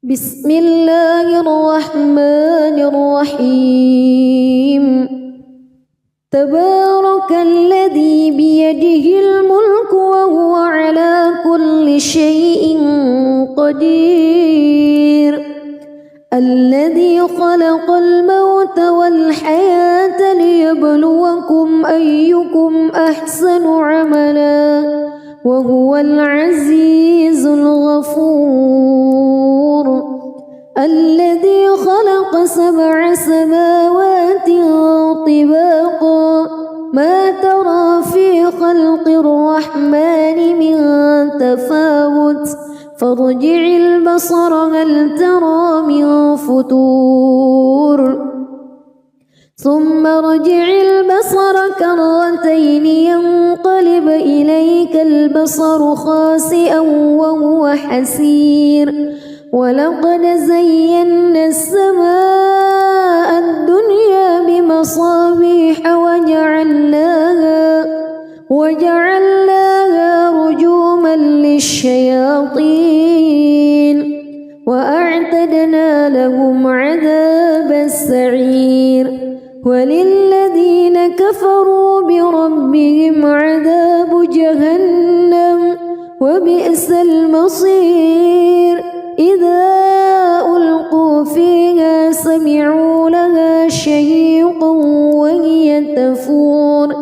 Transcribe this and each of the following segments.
بسم الله الرحمن الرحيم تبارك الذي بيده الملك وهو على كل شيء قدير الذي خلق الموت والحياة ليبلوكم أيكم أحسن عملا وهو العزيز الغفور الذي خلق 7 سماوات طباقا ما ترى في خلق الرحمن من تفاوت فارجع البصر هل ترى من فتور ثم ارجع البصر كرتين ينقلب إليك البصر خاسئا وهو حسير ولقد زينا السماء الدنيا بمصابيح وجعلناها رجوما للشياطين وأعتدنا لهم عذاب السعير وللذين كفروا بربهم عذاب جهنم وبئس المصير إذا ألقوا فيها سمعوا لها شهيقا وهي تفور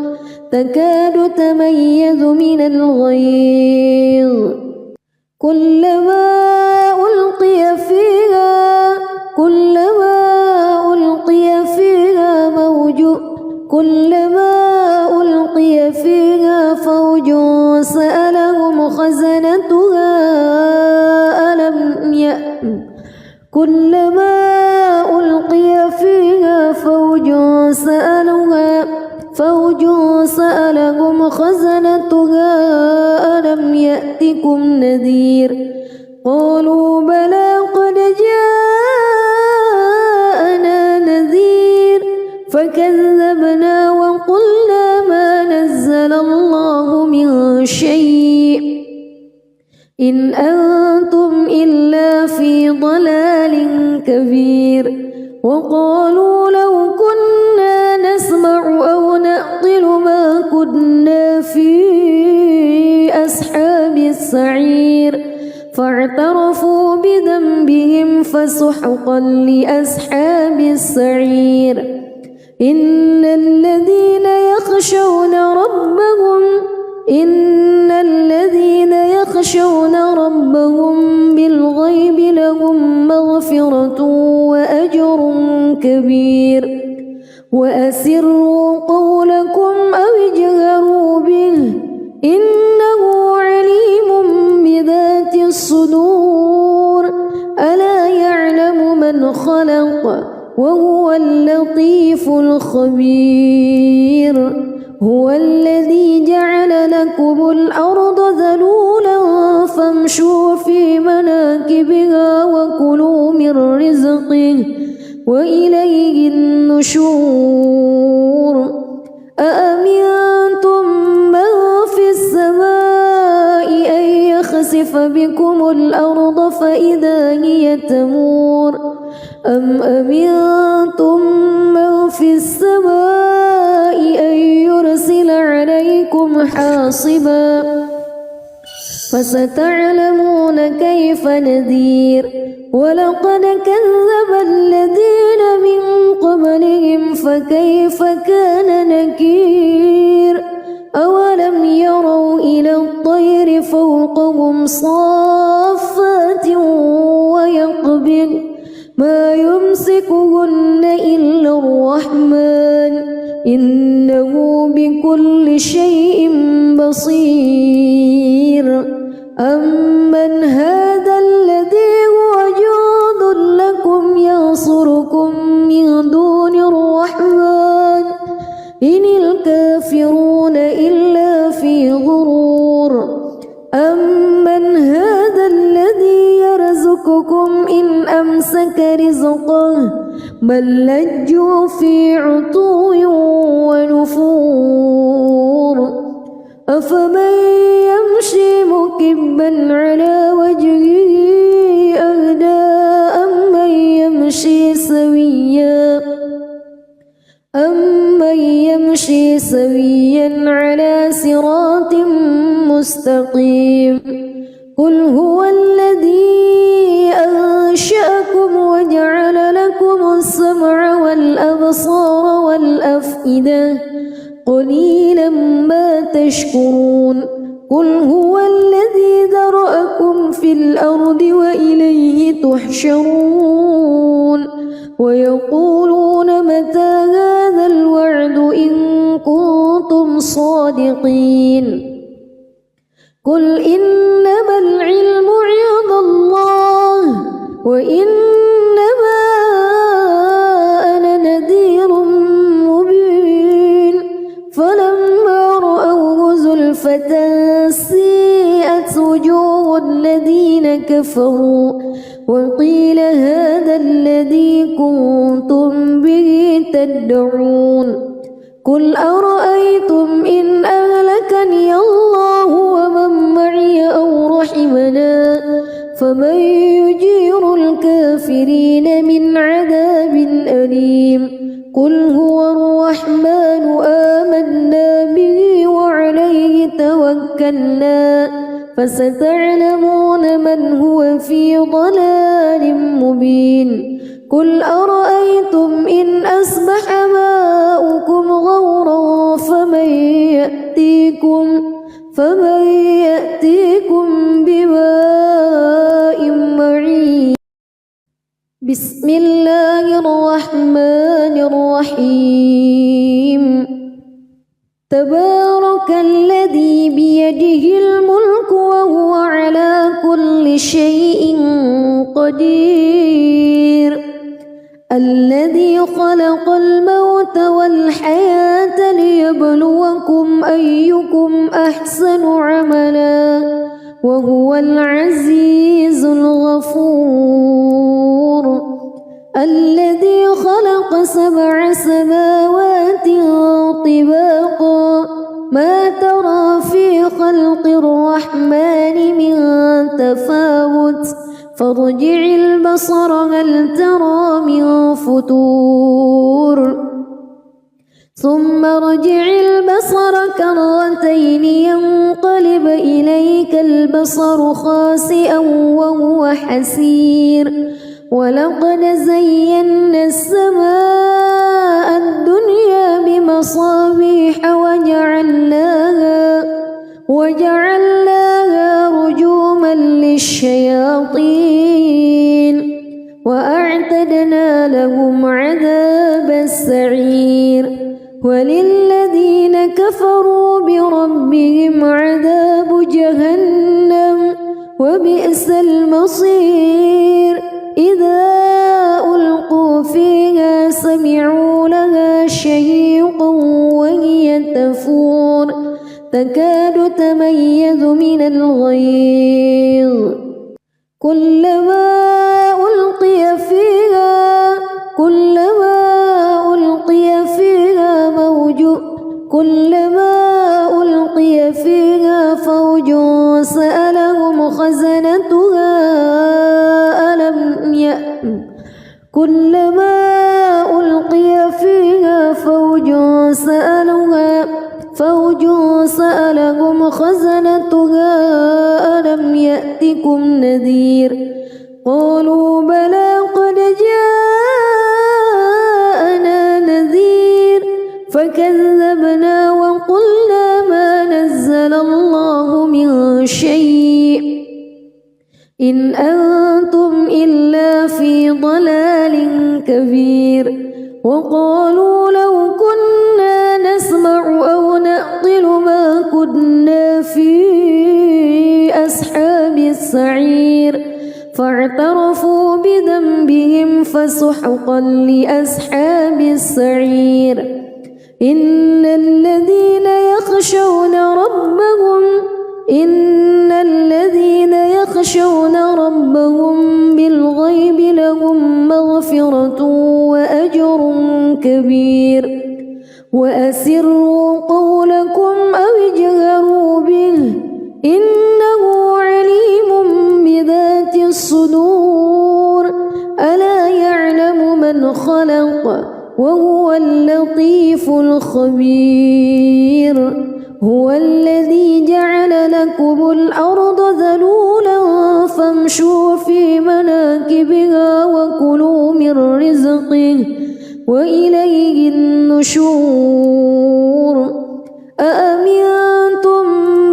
تكاد تميز من الغيظ كلما ألقي فيها فوج سألهم خزنتها ألم يأتكم نذير قالوا بلى قد جاءنا نذير فكذبنا وقلنا ما نزل الله من شيء إن أنتم إلا في ضلال كبير وقالوا لو كنا نسمع أو نعقل ما كنا في أصحاب السعير فاعترفوا بذنبهم فسحقا لأصحاب السعير إن الذين يخشون ربهم بالغيب لهم مغفرة وأجر كبير وأسروا قولكم أو اجهروا به إنه عليم بذات الصدور ألا يعلم من خلق وهو اللطيف الخبير هو الذي جعل لكم الأرض ذلولا فامشوا في مناكبها وكلوا من رزقه وإليه النشور أأمنتم من في السماء أن يخسف بكم الأرض فإذا هي تمور أم أمنتم من في السماء أن يرسل عليكم حاصبا فستعلمون كيف نذير ولقد كذب الذين من قبلهم فكيف كان نكير أولم يروا إلى الطير فوقهم صافات ويقبض ما يمسكهن إلا الرحمن إنه بكل شيء بصير أمن هذا الذي هو جند لكم ينصركم من دون الرحمن إن الكافرون إلا في غرور أمن هذا الذي يرزقكم إن أمسك رزقه بل لجوا في عتو ونفور أفمن يمشي مكبا على وجهه أهدى سويا على صراط مستقيم قل هو الذي أنشأكم وجعل لكم السمع والأبصار والأفئدة قليلا ما تشكرون قل هو الذي ذرأكم في الأرض وإليه تحشرون ويقولون متى هذا الوعد إن كنتم صادقين قل إنما العلم عند الله وإنما أنا نذير مبين فلما رأوه زلفة سيئت وجوه الذين كفروا وقيل هذا الذي كنتم به تدعون قل أرأيتم إن أهلكني الله ومن معي أو رحمنا فمن يجير الكافرين من عذاب أليم قل هو الرحمن آمنا به وعليه توكلنا فستعلمون من هو في ضلال مبين قل أرأيتم إن أصبح ماؤكم غورا فمن يأتيكم بماء معين بسم الله الرحمن الرحيم تبارك الذي بيده الملك وهو على كل شيء قدير الذي خلق الموت والحياة ليبلوكم أيكم أحسن عملا وهو العزيز الغفور الذي خلق 7 سماوات طباقا ما ترى في خلق الرحمن من تفاوت فارجع البصر هل ترى من فتور ثم ارجع البصر كرتين ينقلب إليك البصر خاسئا وهو حسير ولقد زينا السماء الدنيا بمصابيح وجعلناها رجوما للشياطين وأعتدنا لهم عذاب السعير وللذين كفروا بربهم عذاب جهنم وبئس المصير إذا ألقوا فيها سمعوا لها شهيقا وهي تفور تكاد تميز من الغيظ كلما ألقي فيها فوج سألهم خزنتها كلما ألقي فيها فوج سألهم خزنتها ألم يأتكم نذير قالوا بلى قد جاءنا نذير فكذبنا وقلنا ما نزل الله من شيء إن أنتم إلا في ضلال كبير وقالوا لو كنا نسمع أو نعقل ما كنا في أصحاب السعير فاعترفوا بذنبهم فسحقا لأصحاب السعير إن الذين يخشون ربهم بالغيب لهم مغفرة وأجر كبير وأسروا قولكم أو اجهروا به إنه عليم بذات الصدور ألا يعلم من خلق وهو اللطيف الخبير. هو الذي جعل لكم الأرض ذلولا فامشوا في مناكبها وكلوا من رزقه وإليه النشور. أأمنتم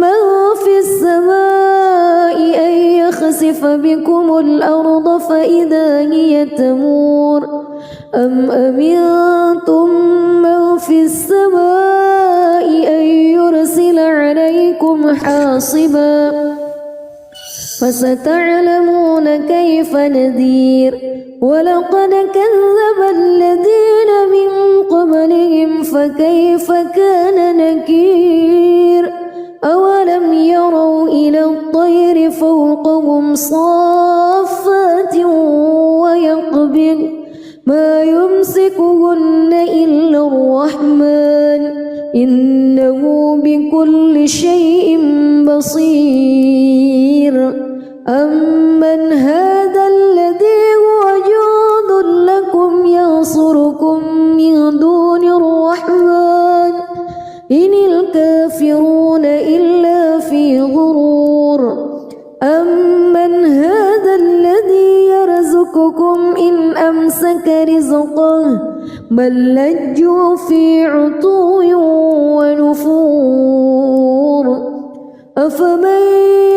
من في السماء أن يخسف بكم الأرض فإذا هي تمور أم أمنتم من في السماء أن يرسل عليكم حاصبا فستعلمون كيف نذير. ولقد كذب الذين من قبلهم فكيف كان نكير. أولم يروا إلى الطير فوقهم صافات ويقبض ما يمسكهن إلا الرحمن إنه بكل شيء بصير. أمن هذا الذي هو جند لكم ينصركم من دون الرحمن إن الكافرون إلا في غرور. أمن هذا الذي يرزقكم إن أمسك رزقه بل لجوا في عتو ونفور. أفمن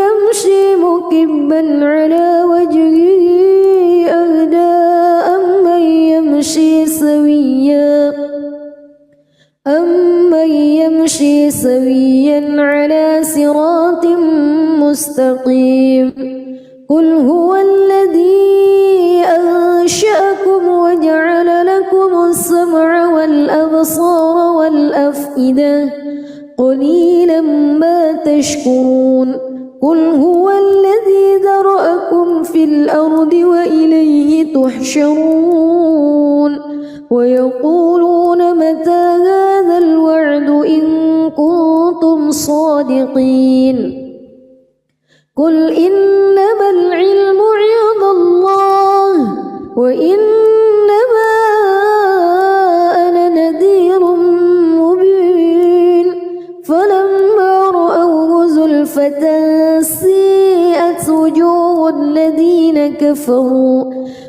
يمشي مكبا على وجهه أهدى أمن يمشي سويا على صراط مستقيم. قل هو الذي أنشأكم وجعل لكم السمع والأبصار والأفئدة قليلا ما تشكرون. قل هو الذي ذرأكم في الأرض وإليه تحشرون. ويقولون متى هذا الوعد إن كنتم صادقين. قل إنما العلم عند الله وإنما أنا نذير مبين. فلما رأوه زلفة سيئت وجوه الذين كفروا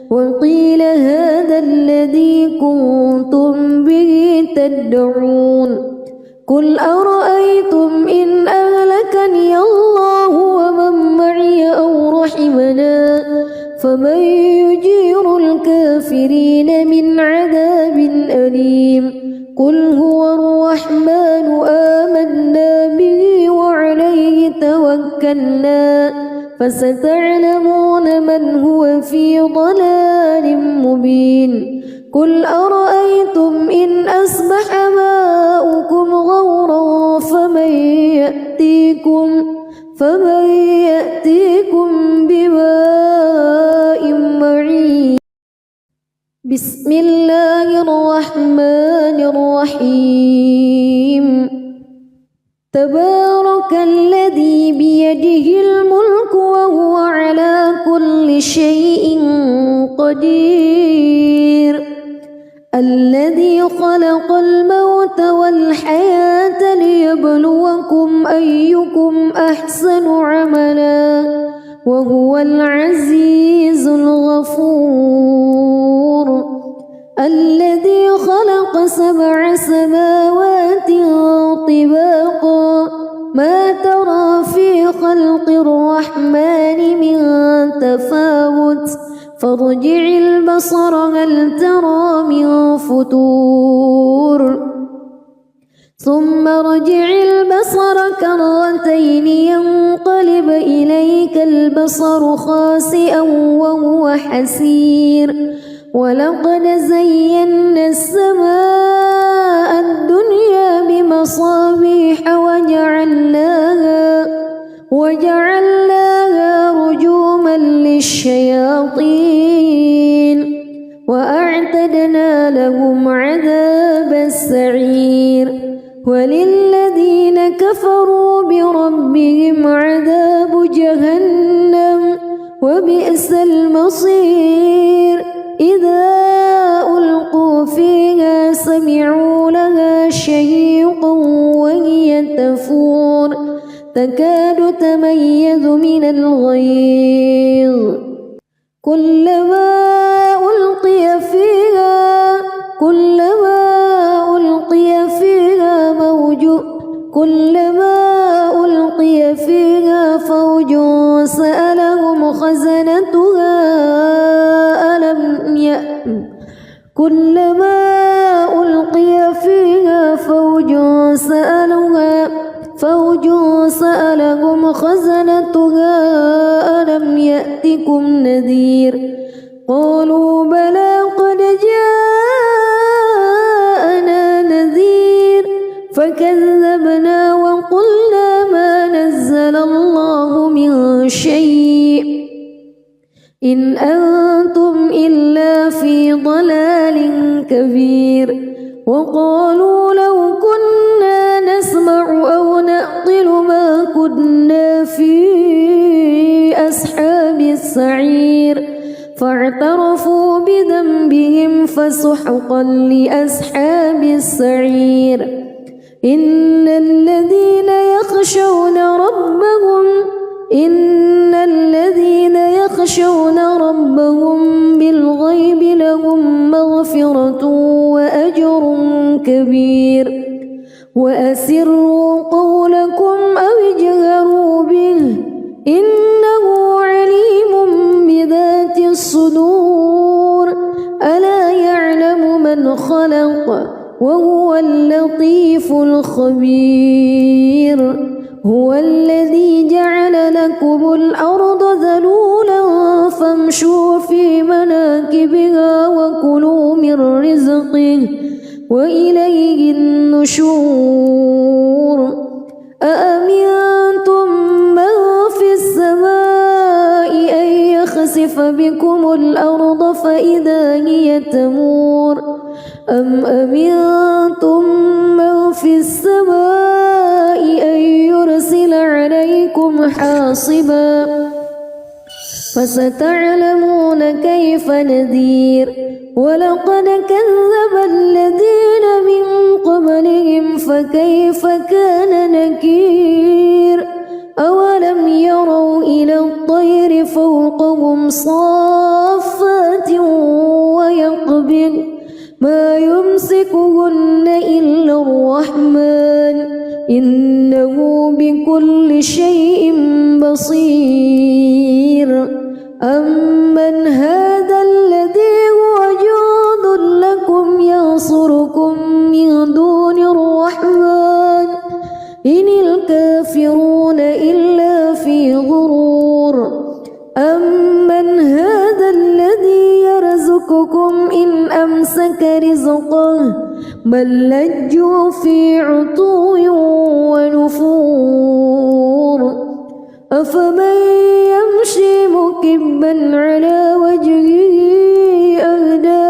وقيل هذا الذي كنتم به تدعون. قل أرأيتم إن أهلكني الله ومن معي أو رحمنا فمن يجير الكافرين من عذاب أليم. قل هو الرحمن آمنا به وعليه توكلنا فستعلمون من هو في ضلال مبين. قل أرأيتم إن أصبح ماؤكم غورا فمن يأتيكم بماء معين. بسم الله الرحمن الرحيم. تبارك الذي بيده الملك وهو على كل شيء قدير. الذي خلق الموت والحياة ليبلوكم أيكم أحسن عملا وهو العزيز الغفور. الذي خلق 7 سماوات طباقا ما ترى في خلق الرحمن من تفاوت فارجع البصر هل ترى من فتور ثم ارجع البصر كرتين ينقلب إليك البصر خاسئا وهو حسير. ولقد زينا السماء الدنيا بمصابيح وجعلناها رجوما للشياطين وأعتدنا لهم عذاب السعير. وللذين كفروا بربهم عذاب جهنم وبئس المصير. إذا ألقوا فيها الغيظ كلما ألقي فيها فوج سألهم خزنتها ألم يأتكم نذير قالوا بلى قد جاءنا نذير فكذبنا وقلنا ما نزل الله من شيء إن أنتم إلا في ضلال كبير وقالوا لو كنا نسمع أو نعقل ما كنا في أصحاب السعير فاعترفوا بذنبهم فسحقا لأصحاب السعير إن الذين يخشون ربهم بالغيب لهم مغفرة وأجر كبير وأسروا قولكم أو اجهروا به إنه عليم بذات الصدور ألا يعلم من خلق وهو اللطيف الخبير هو الذي جعل لكم الأرض ذلولا فامشوا في مناكبها وكلوا من رزقه وإليه النشور أأمنتم من في السماء أن يخسف بكم الأرض فإذا هي تمور أم أمنتم من في السماء أن يرسل عليكم حاصبا فستعلمون كيف نذير ولقد كذب الذين من قبلهم فكيف كان نكير أولم يروا إلى الطير فوقهم صافات ويقبض ما يمسكهن إلا الرحمن إنه بكل شيء بصير أمن هذا الذي هو جند لكم ينصركم من دون الرحمن إن الكافرون إلا في غرور أمن هذا الذي يرزقكم إن أمسك رزقه بل لجوا في عتو ونفور أفمن يمشي مكبا على وجهه أهدى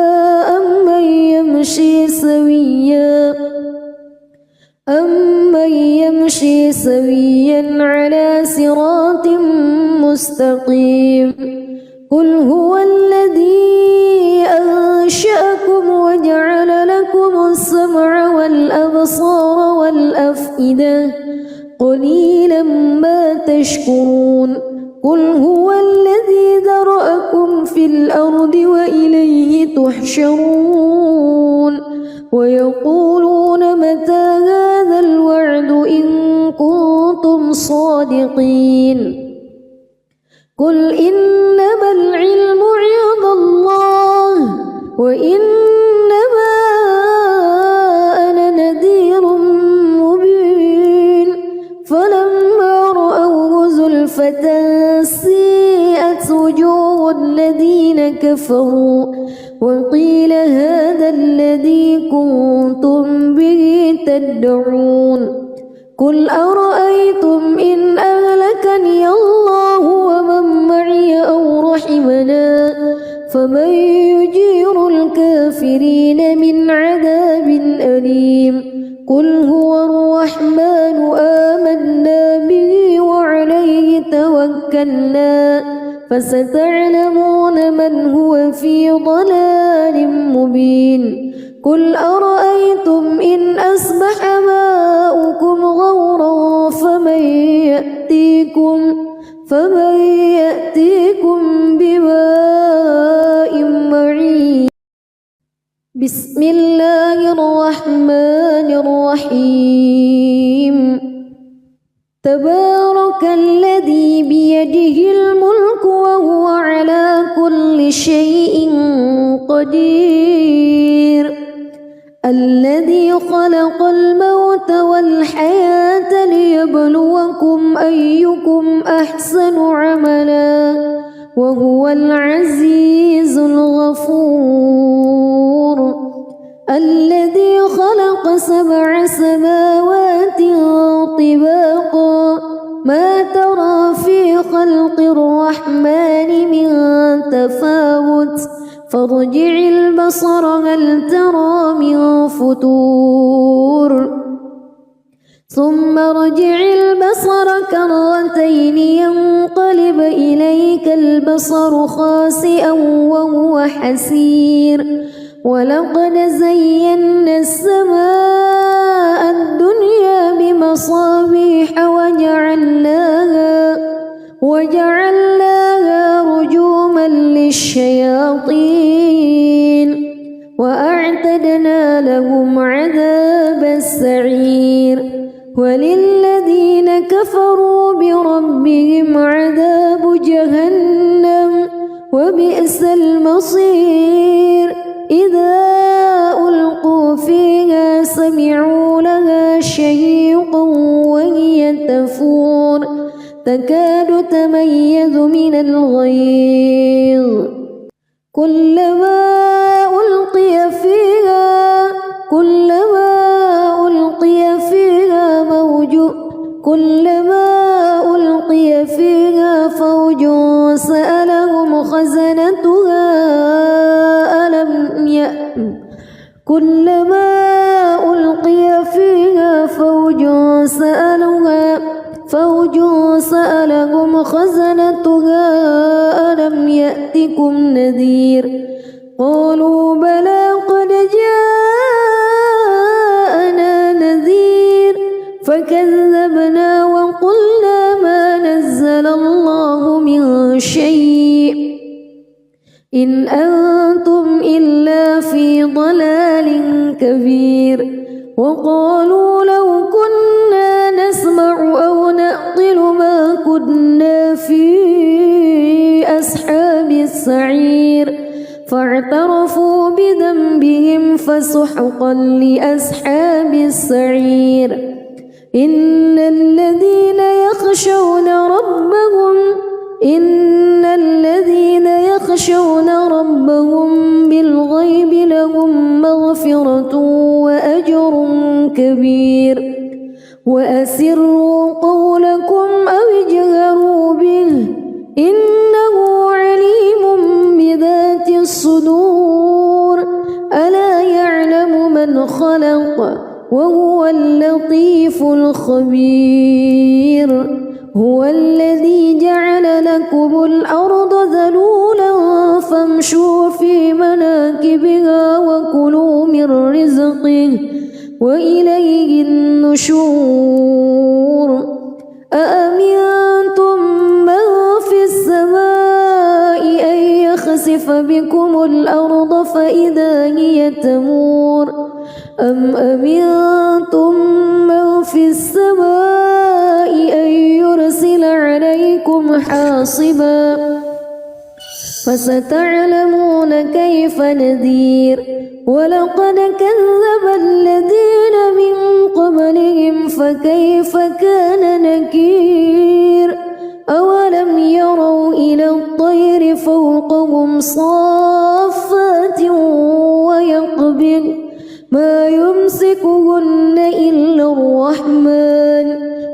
أمن يمشي سويا على صراط مستقيم قل هو الذي أنشأكم وجعل لكم السمع والأبصار والأفئدة قليلا ما تشكرون قل هو الذي ذرأكم في الأرض وإليه تحشرون ويقولون متى هذا الوعد إن كنتم صادقين قل إنما العلم عند الله وإنما أنا نذير مبين فلما رأوه زلفة سيئت وجوه الذين كفروا وقيل هذا الذي كنتم به تدعون قل أرأيتم إن أهلكني الله ومن معي أو رحمنا فمن يجير الكافرين من عذاب أليم قل هو الرحمن آمنا به وعليه توكلنا فستعلمون من هو في ضلال مبين قل أرأيتم إن أصبح ماؤكم غورا فمن بسم الله الرحمن الرحيم تبارك الذي بيده الملك وهو على كل شيء قدير الذي خلق الموت والحياة ليبلوكم أيكم أحسن عملا وهو العزيز الغفور الذي خلق 7 سماوات طباقا ما ترى في خلق الرحمن من تفاوت فارجع البصر هل ترى من فتور ثم ارجع البصر كرتين ينقلب إليك البصر خاسئا وهو حسير ولقد زينا السماء الدنيا بمصابيح وجعلناها رجوما للشياطين وأعتدنا لهم عذاب السعير وللذين كفروا بربهم عذاب جهنم وبئس المصير إذا ألقوا فيها سمعوا لها شهيقا وهي تفور تكاد تميز من الغيظ كلما ألقي فيها فوج سألهم خزنتها كلما ألقي فيها فوج سألهم خزنتها ألم يأتكم نذير قالوا بلى قد جاءنا نذير فكذبنا وقلنا ما نزل الله من شيء إن أنتم إلا في ضلال كبير وقالوا لو كنا نسمع أو نعقل ما كنا في أصحاب السعير فاعترفوا بذنبهم فسحقا لأصحاب السعير إن الذين يخشون ربهم بالغيب لهم مغفرة وأجر كبير وأسروا قولكم أو اجهروا به إنه عليم بذات الصدور ألا يعلم من خلق وهو اللطيف الخبير هو الذي جعل لكم الأرض ذلولا فامشوا في مناكبها وكلوا من رزقه وإليه النشور أأمنتم من في السماء أن يخسف بكم الأرض فإذا هي تمور أم أمنتم من في السماء أن يرسل عليكم حاصبا فستعلمون كيف نذير ولقد كذب الذين من قبلهم فكيف كان نكير أولم يروا إلى الطير فوقهم صافات ويقبض ما يمسكهن إلا الرحمن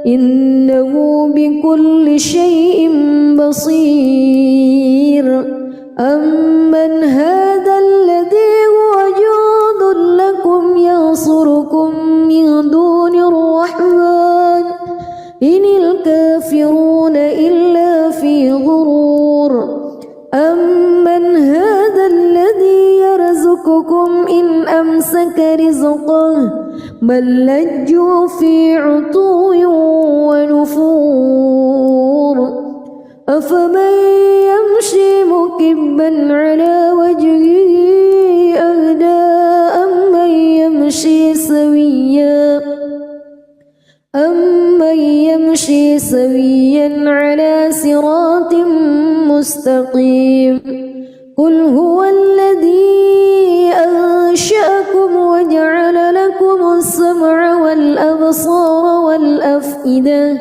إنه بكل شيء بصير أمن هذا الذي هو جند لكم ينصركم من دون الرحمن إن الكافرون إلا في غرور أمن هذا الذي يرزقكم إن أمسك رزقه بل لجوا في عتو ونفور أفمن يمشي مكبا على وجهه أهدى مستقيم قل هو الذي أنشأكم وجعل لكم السمع والأبصار والأفئدة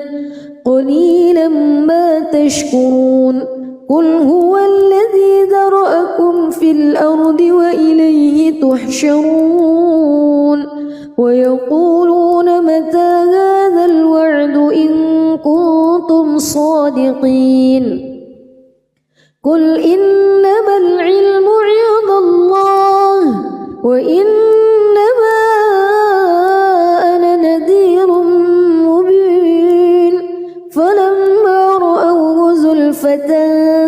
قليلا ما تشكرون قل هو الذي ذرأكم في الأرض وإليه تحشرون ويقولون متى هذا الوعد إن كنتم صادقين قل إنما العلم عند الله وإنما أنا نذير مبين فلما رأوه زلفة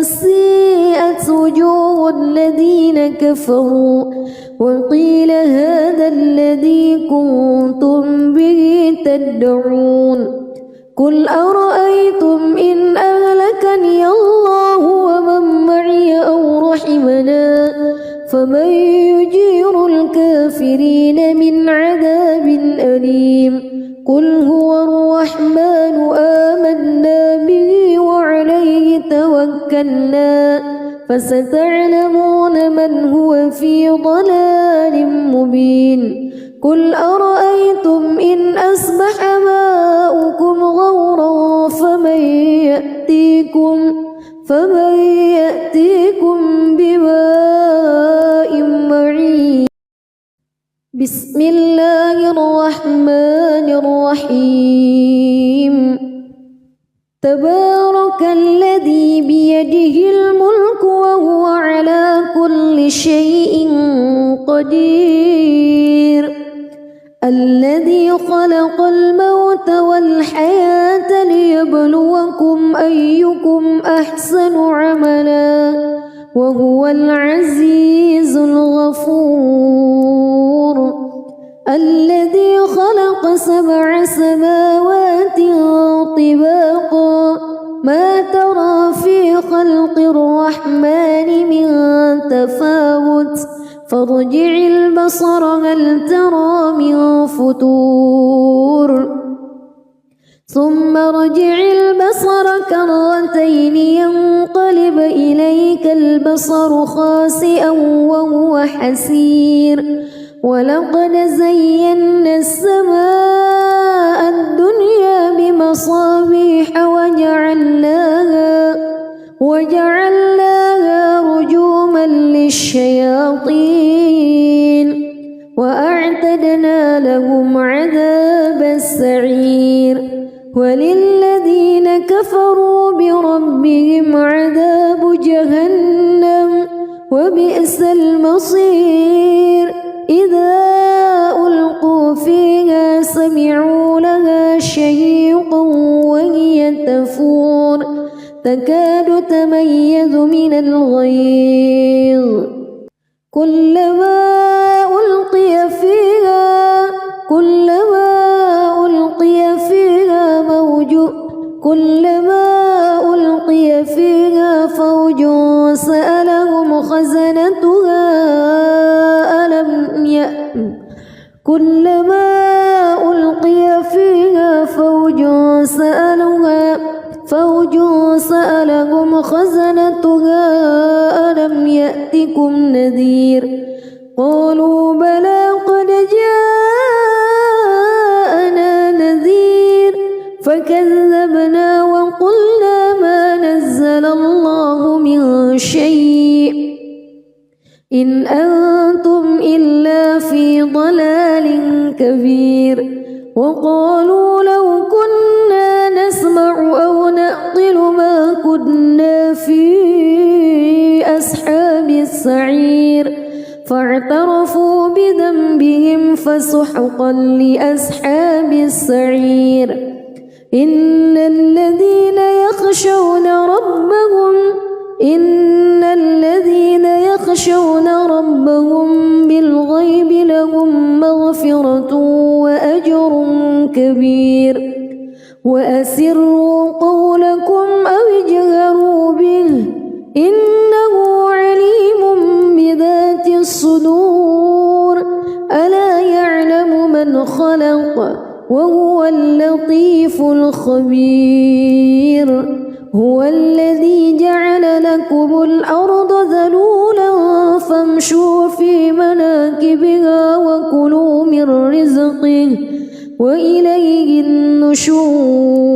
سيئت وجوه الذين كفروا وقيل هذا الذي كنتم به تدعون قل أرأيتم إن أهلكني الله ومن معي أو رحمنا فمن يجير الكافرين من عذاب أليم قل هو الرحمن آمنا به وعليه توكلنا فستعلمون من هو في ضلال مبين قل أرأيتم إن أصبح ماؤكم غورا فمن يأتيكم بماء معين بسم الله الرحمن الرحيم تبارك الذي بيده الملك وهو على كل شيء قدير الذي خلق الموت والحياة ليبلوكم أيكم أحسن عملا وهو العزيز الغفور الذي خلق 7 سماوات طباقا ما ترى في خلق الرحمن من تفاوت فارجع البصر هل ترى من فتور ثم ارجع البصر كرتين ينقلب إليك البصر خاسئا وهو حسير ولقد زينا السماء الدنيا بمصابيح وجعلناها رجوما للشياطين وأعتدنا لهم عذاب السعير وللذين كفروا بربهم عذاب جهنم وبئس المصير إذا ألقوا فيها سمعوا لها شهيقا وهي تفور تكاد تميز من الغيظ كلما ألقي فيها فوج سألهم خزنتها كلما ألقي فيها فوج سألهم خزنتها ألم يأتكم نذير قالوا بلى قد جاءنا نذير فكذبنا وقلنا ما نزل الله من شيء إن أنتم إلا في ضلال كبير وقالوا لو كنا نسمع أو نعقل ما كنا في أصحاب السعير فاعترفوا بذنبهم فسحقا لأصحاب السعير إن الذين يخشون ربهم بالغيب لهم مغفرة وأجر كبير وأسروا قولكم أو اجهروا به إنه عليم بذات الصدور ألا يعلم من خلق وهو اللطيف الخبير هو الذي جعل لكم لكم الأرض ذلولا فامشوا في مناكبها وكلوا من رزقه وإليه النشور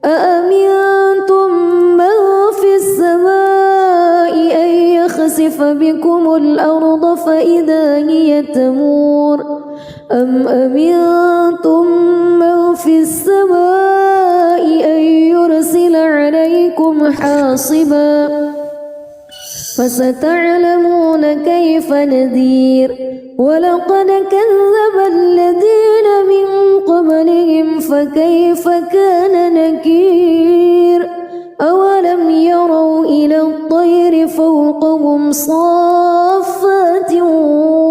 أأمنتم من في السماء أن يخسف بكم الأرض فإذا هي تمور أم أمنتم من في السماء أن يرسل عليكم حاصبا فستعلمون كيف نذير ولقد كذب الذين من قبلهم فكيف كان نكير أولم يروا إلى الطير فوقهم صافات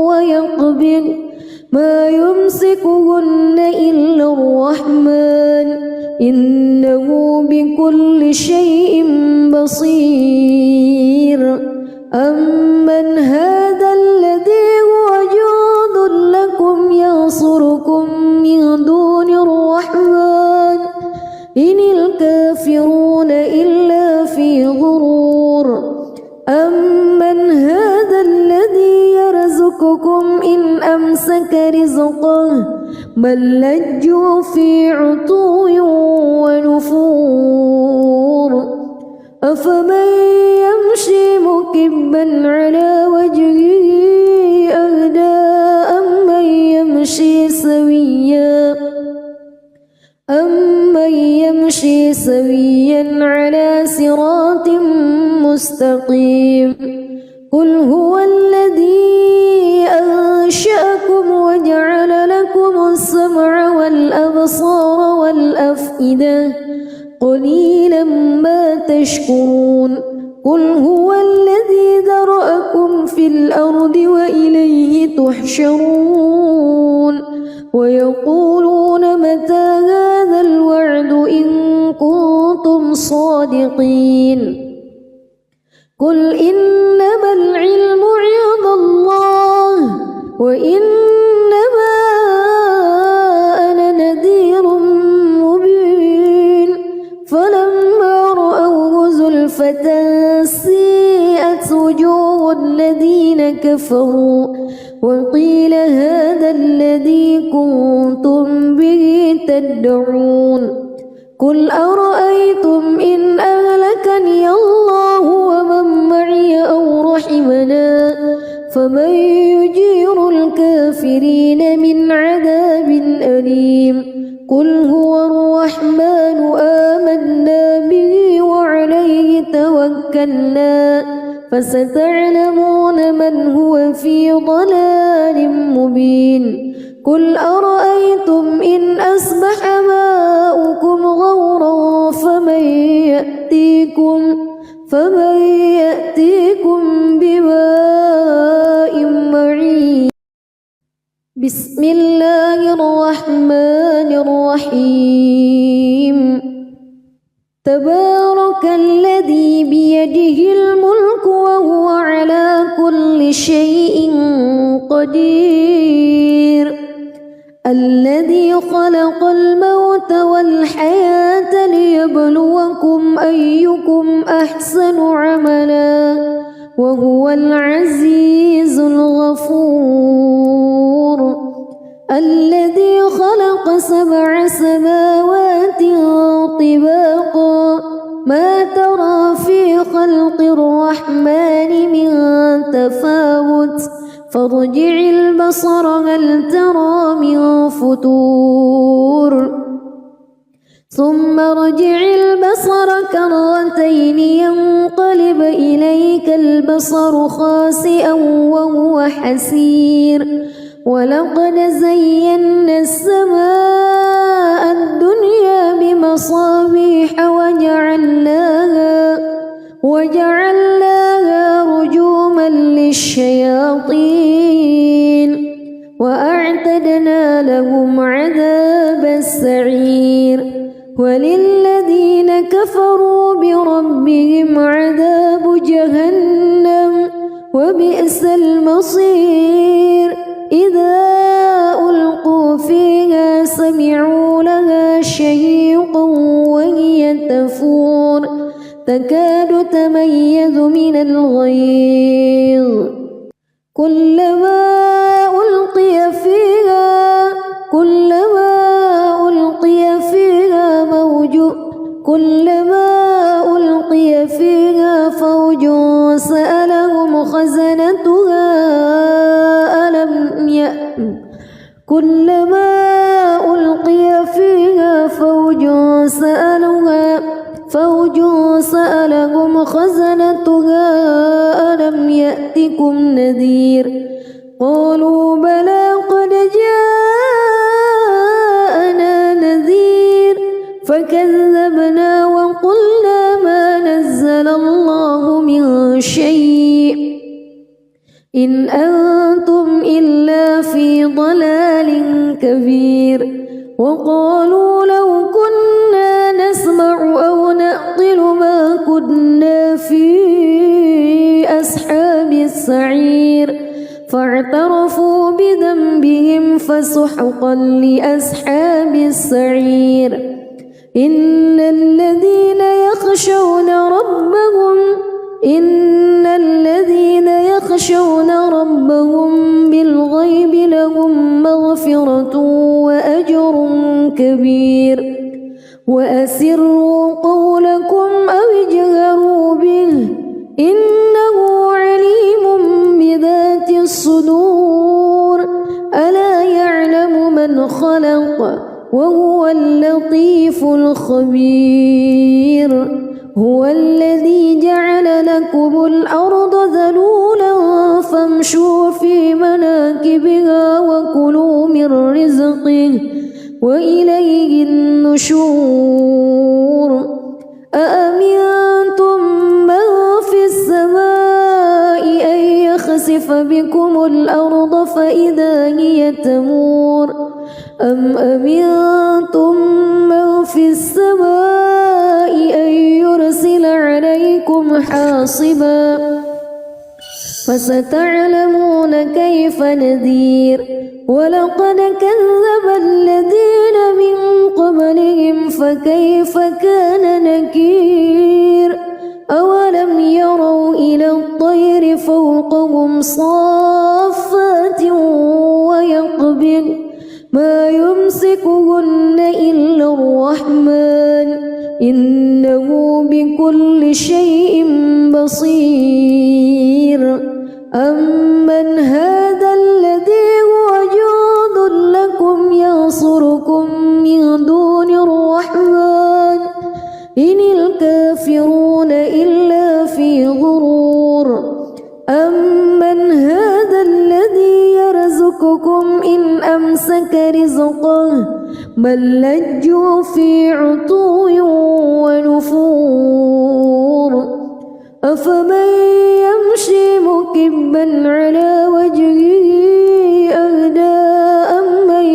ويقبض ما يمسكهن إلا الرحمن إنه بكل شيء بصير أمن هذا الذي هو جند لكم ينصركم من دون الرحمن إن الكافرون إلا في غرور أمن هذا الذي يرزقكم إن أمسك رزقه بل لجوا في عتو ونفور أفمن يمشي مكبا على وجهه أهدى أمن يمشي سويا على صراط مستقيم قل هو الذي أنشأكم وجعل لكم السمع والأبصار والأفئدة قليلا ما تشكرون قل هو الذي ذرأكم في الأرض وإليه تحشرون ويقولون متى هذا الوعد إن كنتم صادقين قل إنما العلم عند الله وإنما أنا نذير مبين فلما رأوه زلفة سيئت وجوه الذين كفروا وقيل هذا الذي كنتم به تدعون قل أرأيتم إن أهلكني الله ومن معي أو رحمنا فمن يجير الكافرين من عذاب أليم قل هو الرحمن آمنا به وعليه توكلنا فستعلمون من هو في ضلال مبين قل أرأيتم إن أصبح ماؤكم غورا فمن يأتيكم بماء معين بسم الله الرحمن الرحيم تبارك الذي بيده الملك وهو على كل شيء قدير الذي خلق الموت والحياة ليبلوكم أيكم أحسن عملا وهو العزيز الغفور الذي خلق 7 سماوات طباقا ما ترى في خلق الرحمن من تفاوت فارجع البصر هل ترى من فتور ثم ارجع البصر كرتين ينقلب إليك البصر خاسئا وهو حسير ولقد زينا السماء الدنيا بمصابيح وجعلناها رجوما للشياطين وأعتدنا لهم عذاب السعير وللذين كفروا بربهم عذاب جهنم وبئس المصير إذا ألقوا فيها سمعوا لها شهيقا وهي تفور تكاد من الغيظ كلما ألقي فيها فوج سألهم خزنتها ألم يأتكم نذير قالوا بلى قد جاءنا نذير فكذبنا وقلنا ما نزل الله من شيء إن أنتم إلا في ضلال كبير وقالوا لو كنا نسمع أو نعقل ما كنا في أصحاب السعير فاعترفوا بذنبهم فسحقا لأصحاب السعير إن الذين يخشون ربهم بالغيب لهم مغفرة وأجر كبير وأسروا قولكم أو اجهروا به إنه عليم بذات الصدور ألا يعلم من خلق وهو اللطيف الخبير هو الذي جعل لكم الأرض ذلولا فامشوا في مناكبها وكلوا من رزقه وإليه النشور أأمنتم من في السماء أن يخسف بكم الأرض فإذا هي تمور أم أمنتم من في السماء أن يرسل عليكم حاصبا فستعلمون كيف نذير ولقد كذب الذين من قبلهم فكيف كان نكير أولم يروا إلى الطير فوقهم صافات ويقبض ما يمسكهن إلا الرحمن إنه بكل شيء بصير أمن هذا الذي هو جند لكم ينصركم من دون الرحمن إن الكافرون إلا في غرور أمن هذا الذي يرزقكم إن أمسك رزقه بل لجوا في عتو ونفور أفمن يمشي مكبا على وجهه أهدى أمن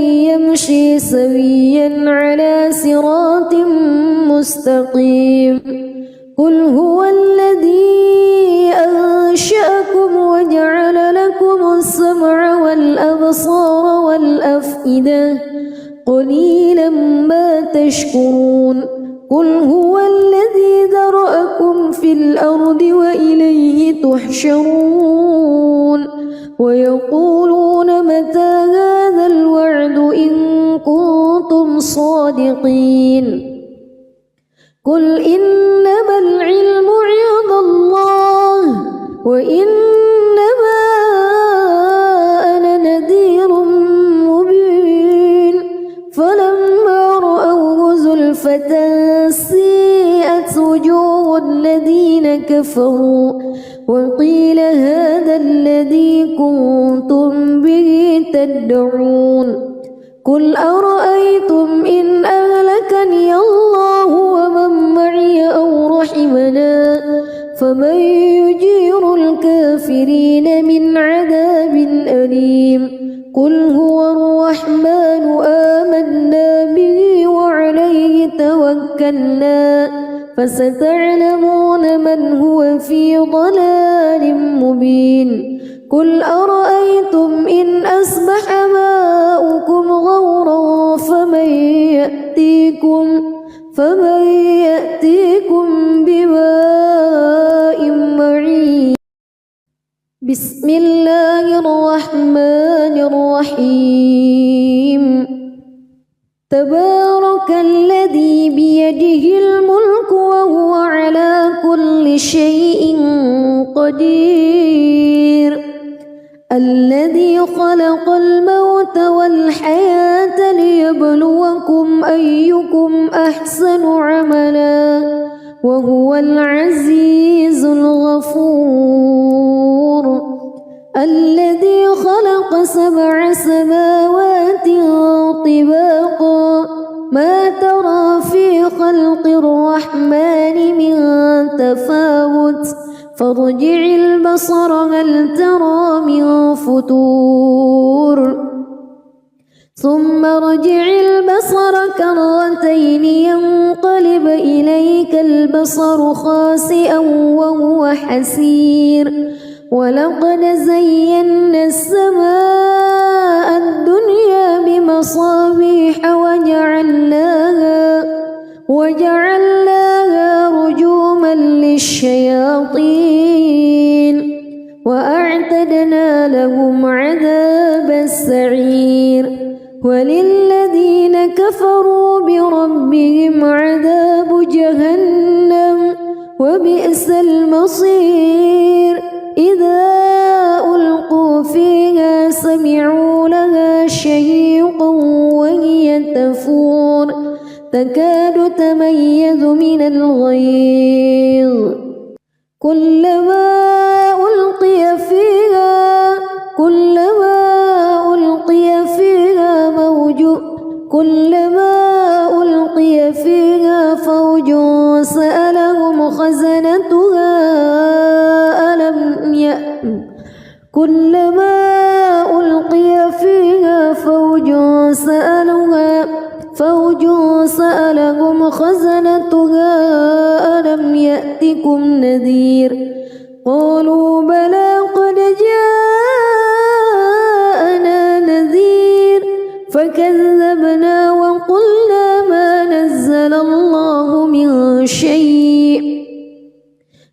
يمشي سويا على صراط مستقيم قل هو الذي أنشأكم وجعل لكم السمع والأبصار والأفئدة قليلا ما تشكرون قل هو الذي ذرأكم في الأرض وإليه تحشرون ويقولون متى هذا الوعد إن كنتم صادقين قل إنما العلم عند الله وإنما أنا نذير مبين فلما رأوه زلفة سيئت وجوه الذين كفروا وقيل هذا الذي كنتم به تدعون قل أرأيتم إن أهلكني الله ومن معي أو رحمنا فمن يجير الكافرين من عذاب أليم قل هو الرحمن آمنا به وعليه توكلنا فستعلمون من هو في ضلال مبين قل أرأيتم إن أصبح ماؤكم غورا فمن يأتيكم بماء معين بسم الله الرحمن الرحيم تبارك الذي بيده الملك وهو على كل شيء قدير الذي خلق الموت والحياة ليبلوكم أيكم أحسن عملا وهو العزيز الغفور الذي خلق 7 سماوات طباقا ما ترى في خلق الرحمن من تفاوت فارجع البصر هل ترى من فتور ثم ارجع البصر كرتين ينقلب إليك البصر خاسئا وهو حسير ولقد زينا السماء الدنيا بمصابيح وجعلناها رجوما للشياطين وأعتدنا لهم عذاب السعير وللذين كفروا بربهم عذاب جهنم وبئس المصير إذا ألقوا فيها سمعوا لها شهيقا وهي تفور تكاد تميز من الغيظ كلما ألقي فيها فوج سألهم خزنتها كلما ألقي فيها فوج سألهم خزنتها ألم يأتكم نذير قالوا بلى قد جاءنا نذير فكذبنا وقلنا ما نزل الله من شيء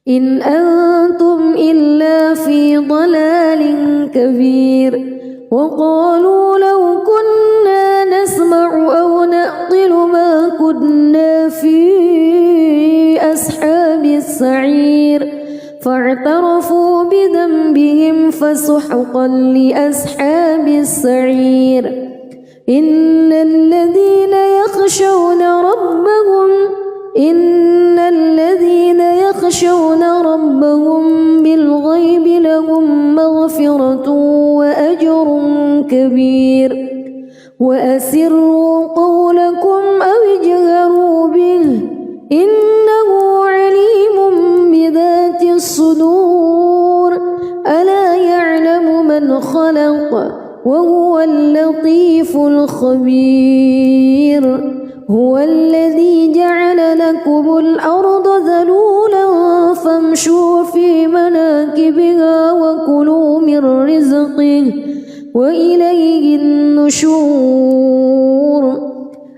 إن أنتم إلا في ضلال كبير وقالوا لو كنا نسمع أو نعقل ما كنا في أصحاب السعير فاعترفوا بذنبهم فسحقا لأصحاب السعير إن الذين يخشون ربهم بالغيب لهم مغفرة وأجر كبير وأسروا قولكم أو اجهروا به إنه عليم بذات الصدور ألا يعلم من خلق وهو اللطيف الخبير هو الذي جعل لكم الأرض ذلولا فامشوا في مناكبها وكلوا من رزقه وإليه النشور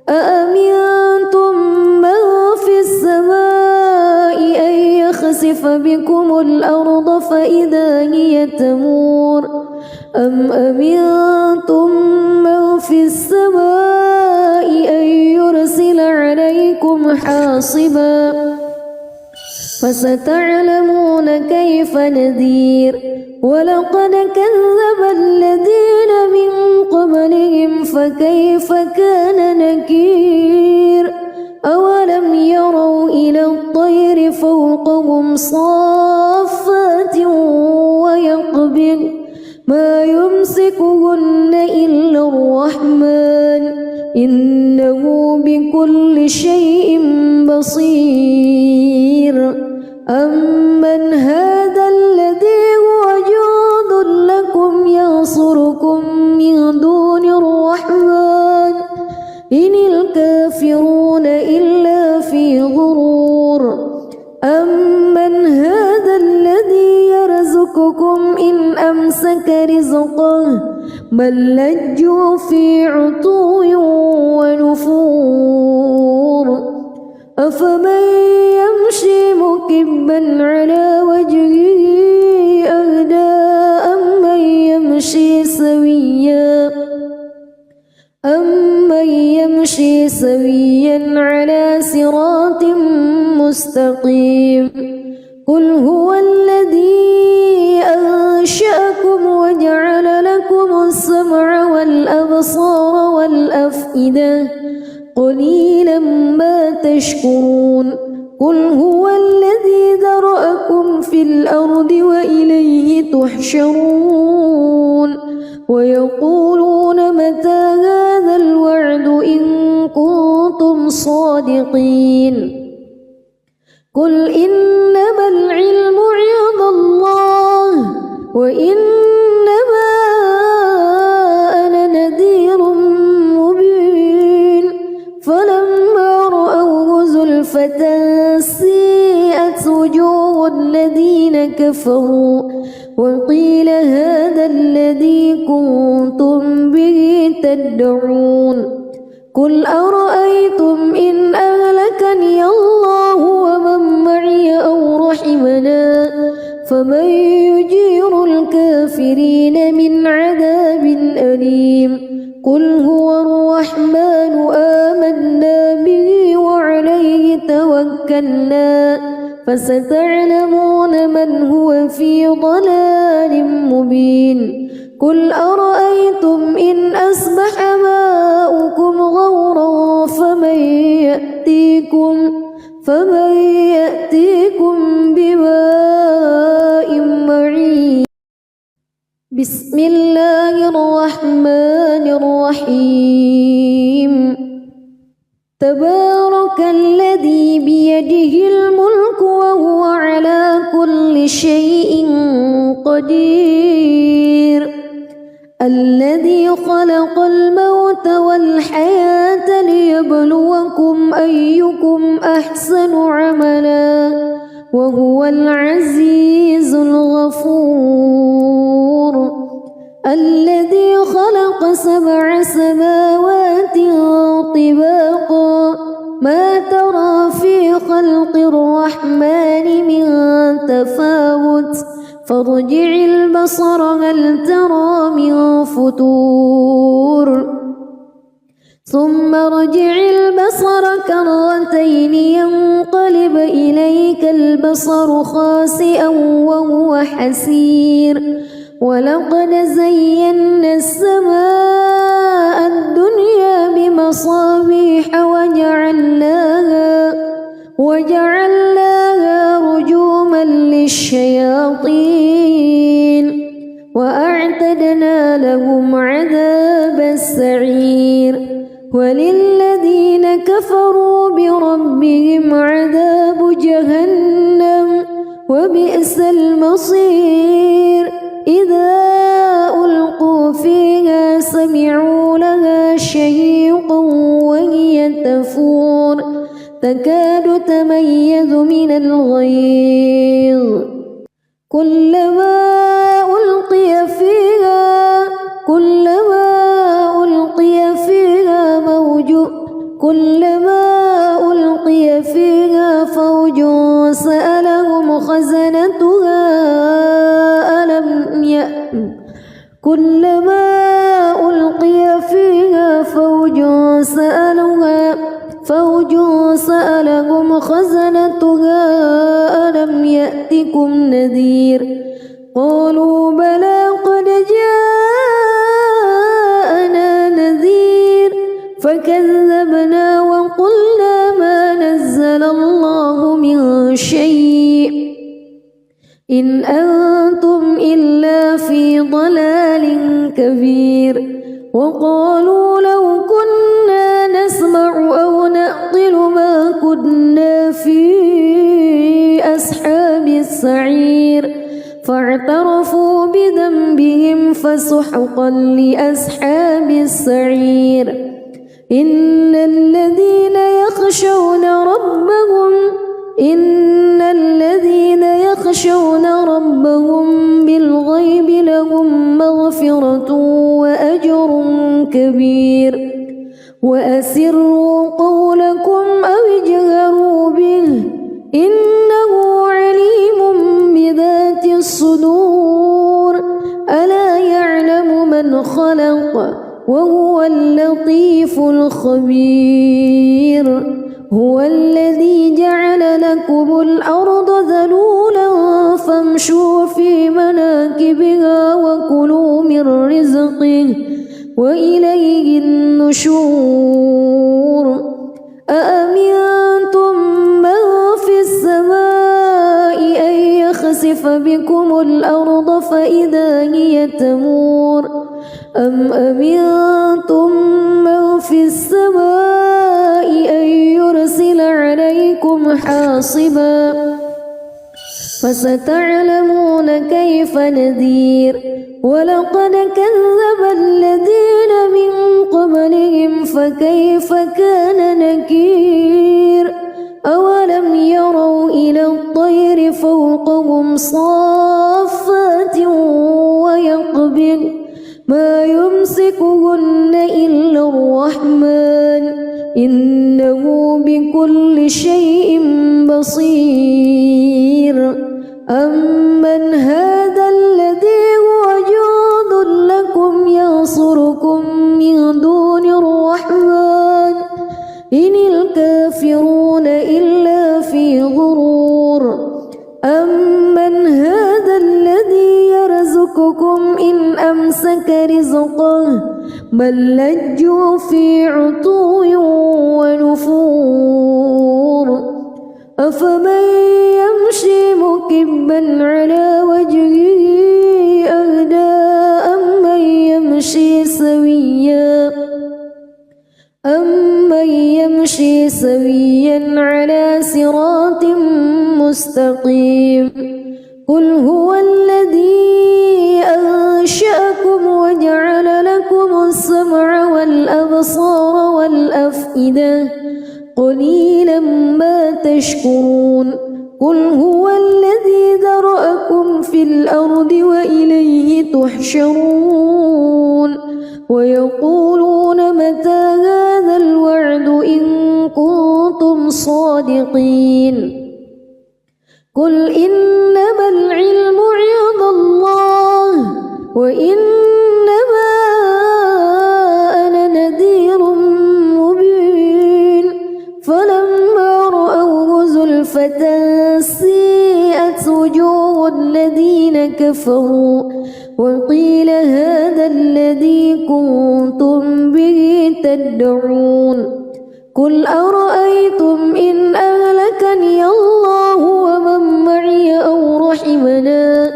أأمنتم من في السماء أن يخسف بكم الأرض فإذا هي تمور أم أمنتم من في السماء أن يرسل عليكم حاصبا فستعلمون كيف نذير ولقد كذب الذين من قبلهم فكيف كان نكير أولم يروا إلى الطير فوقهم صافات ويقبض ما يمسكهن إلا الرحمن إنه بكل شيء بصير أمن هذا الذي هو جند لكم ينصركم من دون الرحمن إن الكافرون إلا في غرور أمن هذا الذي يرزقكم إن أمسك رزقه بل لجوا في عتو ونفور أفمن يمشي مكبا على وجهه أهدى أمن يمشي سويا على صراط مستقيم قل هو الذي أنشأكم وجعل لكم السمع والأبصار والأفئدة قليلا ما تشكرون قل هو الذي ذرأكم في الأرض وإليه تحشرون ويقولون متى هذا الوعد إن كنتم صادقين قل إنما العلم عند الله وإنما أنا نذير مبين فلما رأوه زلفة سيئت وجوه الذين كفروا وقيل هذا الذي كنتم به تدعون قل أرأيتم إن أهلكني الله ومن معي أو رحمنا فمن يجير الكافرين من عذاب أليم قل هو الرحمن آمنا به وعليه توكلنا فستعلمون من هو في ضلال مبين قل أرأيتم إن أصبح ماؤكم غورا فمن يأتيكم بماء معين بسم الله الرحمن الرحيم تبارك الذي بيده الملك وهو على كل شيء قدير الذي خلق الموت والحياة ليبلوكم أيكم أحسن عملا وهو العزيز الغفور الذي خلق 7 سماوات طباقا ما ترى في خلق الرحمن من تفاوت فارجع البصر هل ترى من فطور ثم ارجع البصر كرتين ينقلب إليك البصر خاسئا وهو حسير ولقد زينا السماء الدنيا بمصابيح وجعلناها رجوما للشياطين وأعتدنا لهم عذاب السعير وللذين كفروا بربهم عذاب جهنم وبئس المصير إذا ألقوا فيها سمعوا لها شهيقا وهي تفور تكاد تميز من الغيظ كلما ألقي فيها فوج سألهم خزنتها كلما ألقي فيها فوج سألهم خزنتها ألم يأتكم نذير قالوا بلى قد جاءنا نذير فكذبنا وقلنا ما نزل الله من شيء إن أنتم إلا في ضلال كبير وقالوا لو كنا نسمع أو نعقل ما كنا في أصحاب السعير فاعترفوا بذنبهم فسحقا لأصحاب السعير إن الذين يخشون ربهم بالغيب لهم مغفرة وأجر كبير وأسروا قولكم أو اجهروا وهو اللطيف الخبير هو الذي جعل لكم الأرض ذلولا فامشوا في مناكبها وكلوا من رزقه وإليه النشور أأمنتم من في السماء أن يخسف بكم الأرض فإذا هي تمور أم أمنتم من في السماء أن يرسل عليكم حاصبا فستعلمون كيف نذير ولقد كذب الذين من قبلهم فكيف كان نكير أولم يروا إلى الطير فوقهم صافات ويقبض ما يمسكهن إلا الرحمن إنه بكل شيء بصير أمن هذا الذي هو جند لكم ينصركم من دون الرحمن إن الكافرون إلا في غرور أمن هذا الذي يرزقكم إن أمسك رزقه بل لجوا في عتو ونفور أفمن يمشي مكبا على وجهه أهدى أمن يمشي سويا على صراط مستقيم قل هو الذي أنشأكم وجعل لكم السمع والأبصار والأفئدة قليلا ما تشكرون قل هو الذي ذرأكم في الأرض وإليه تحشرون ويقولون متى هذا الوعد إن كنتم صادقين قل إنما العلم عند الله وإنما أنا نذير مبين فلما رأوه زلفة سيئت وجوه الذين كفروا وقيل هذا الذي كنتم به تدعون قل أرأيتم إن أهلكني الله ومن معي أو رحمنا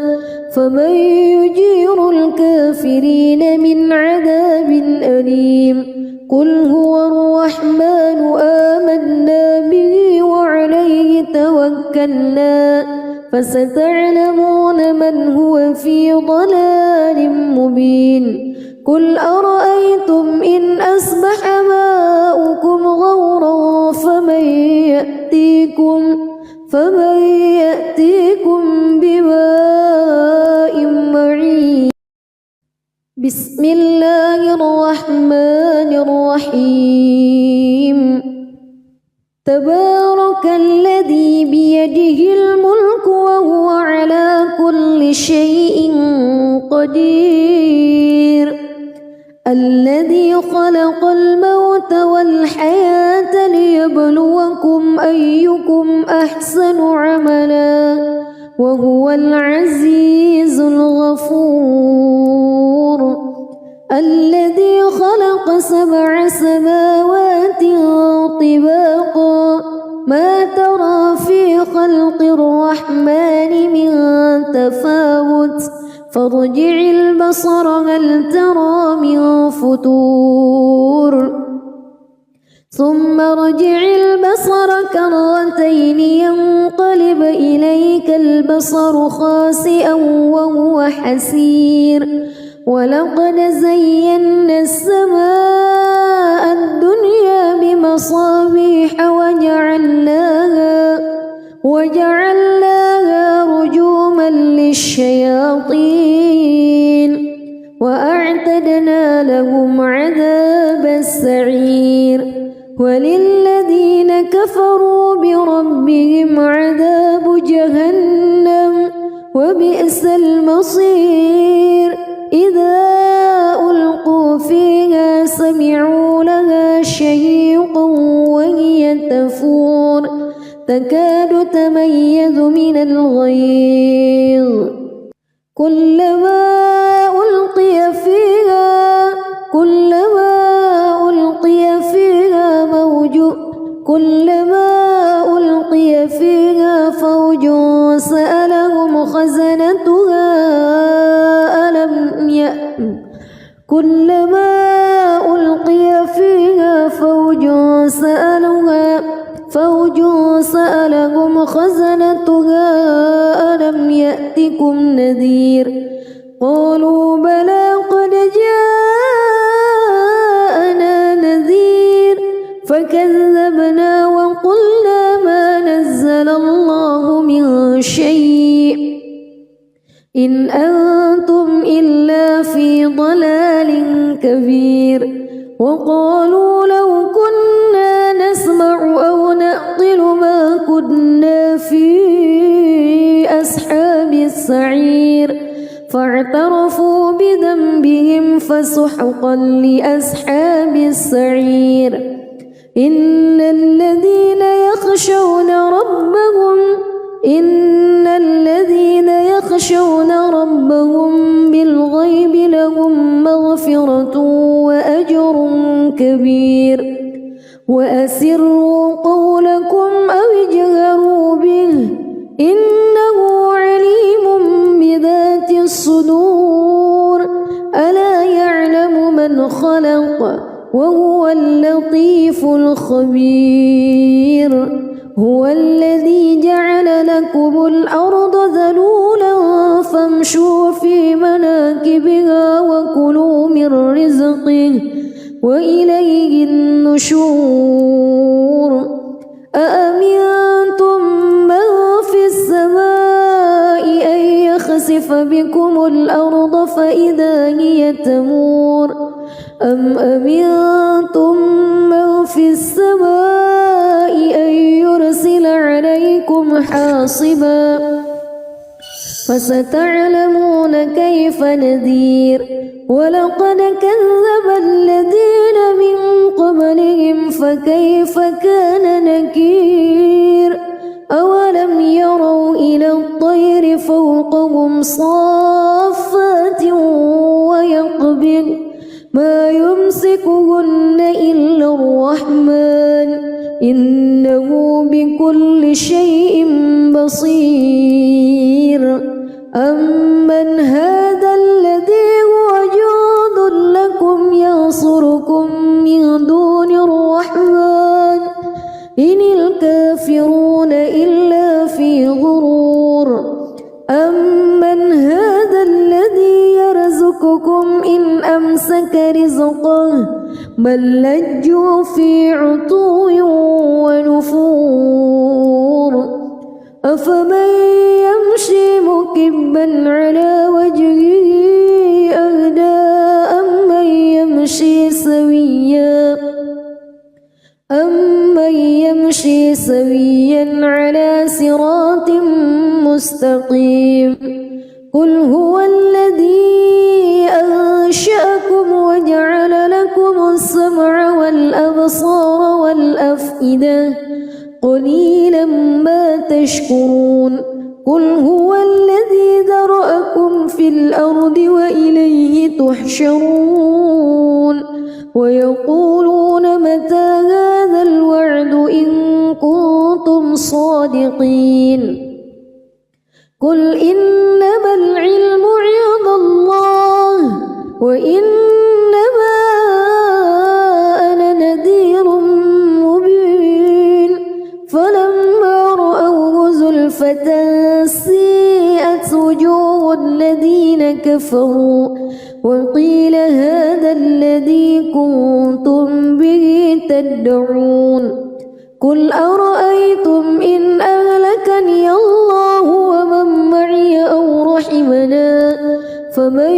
فمن يجير الكافرين من عذاب أليم قل هو الرحمن آمنا به وعليه توكلنا فستعلمون من هو في ضلال مبين قل أرأيتم إن أصبح ماؤكم غورا فمن يأتيكم بماء معين بسم الله الرحمن الرحيم تبارك الذي بيده الملك وهو على كل شيء قدير الذي خلق الموت والحياة ليبلوكم أيكم أحسن عملا وهو العزيز الغفور الذي خلق 7 سماوات طباقا ما ترى في خلق الرحمن من تفاوت فارجع البصر هل ترى من فطور ثم ارجع البصر كرتين ينقلب إليك البصر خاسئا وهو حسير ولقد زينا السماء الدنيا بمصابيح وجعلناها رجوما للشياطين وأعتدنا لهم عذاب السعير وللذين كفروا بربهم عذاب جهنم وبئس المصير إذا ألقوا فيها تكاد تميز من الغيظ كلما ألقي فيها فوج سألهم خزنتها ألم يأتكم نذير قالوا بلى قد جاءنا نذير فكذبنا وقلنا ما نزل الله من شيء إن أنتم إلا في ضلال كبير وقالوا لو كنا نسمع أو نعقل ما كنا في أصحاب السعير فاعترفوا بذنبهم فسحقا لأصحاب السعير إن الذين يخشون ربهم بالغيب لهم مغفرة وأجر كبير وأسروا قولكم أو اجهروا به إنه عليم بذات الصدور ألا يعلم من خلق وهو اللطيف الخبير هو الذي جعل لكم الأرض ذلولا فامشوا في مناكبها وكلوا من رزقه وإليه النشور أأمنتم من في السماء أن يخسف بكم الأرض فإذا هي تمور أم أمنتم من في السماء أن يرسل عليكم حاصبا فستعلمون كيف نذير ولقد كذب الذين من قبلهم فكيف كان نكير أولم يروا إلى الطير فوقهم صافات ويقبض ما يمسكهن إلا الرحمن إنه بكل شيء بصير أمن هذا الذي هو جند لكم ينصركم من دون الرحمن إن الكافرون إلا في غرور أمن هذا الذي يرزقكم إن أمسك رزقه بل لجوا في عتو ونفور أفمن يمشي مكبا على وجهه أهدى أمن يمشي سويا على صراط مستقيم قل هو الذي أنشأكم وجعل لكم السمع والأبصار والأفئدة قليلا ما تشكرون قل هو الذي ذرأكم في الأرض وإليه تحشرون ويقولون متى هذا الوعد إن كنتم صادقين قل إنما العلم عند الله وإنما أنا نذير مبين فلما رأوه زلفة سيئت وجوه الذين كفروا وقيل هذا الذي كنتم به تدعون قل أرأيتم إن أهلكني الله ومن معي أو رحمنا فمن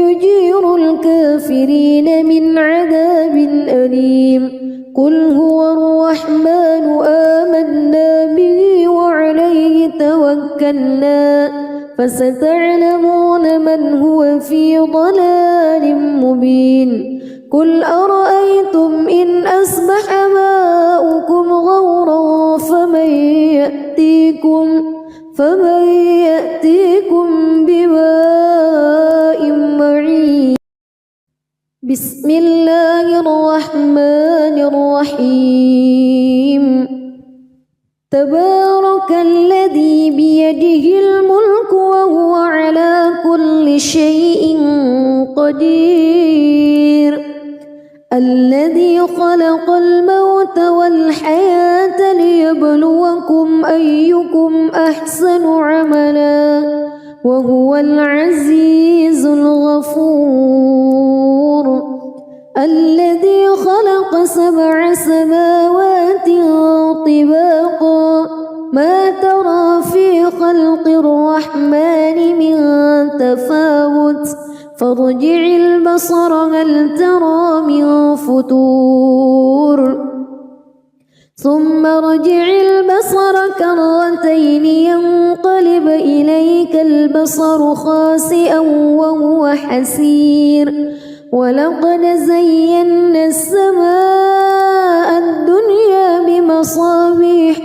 يجير الكافرين من عذاب أليم قل هو الرحمن آمنا به وعليه توكلنا فستعلمون من هو في ضلال مبين قل أرأيتم إن أصبح ماؤكم غورا فمن يأتيكم بماء معين. بسم الله الرحمن الرحيم. تبارك الذي بيده الملك وهو على كل شيء قدير. الذي خلق الموت والحياة ليبلوكم أيكم أحسن عملا وهو العزيز الغفور. الذي خلق 7 سماوات طباقا ما ترى في خلق الرحمن من تفاوت فارجع البصر هل ترى من فطور ثم ارجع البصر كرتين ينقلب إليك البصر خاسئا وهو حسير. ولقد زينا السماء الدنيا بمصابيح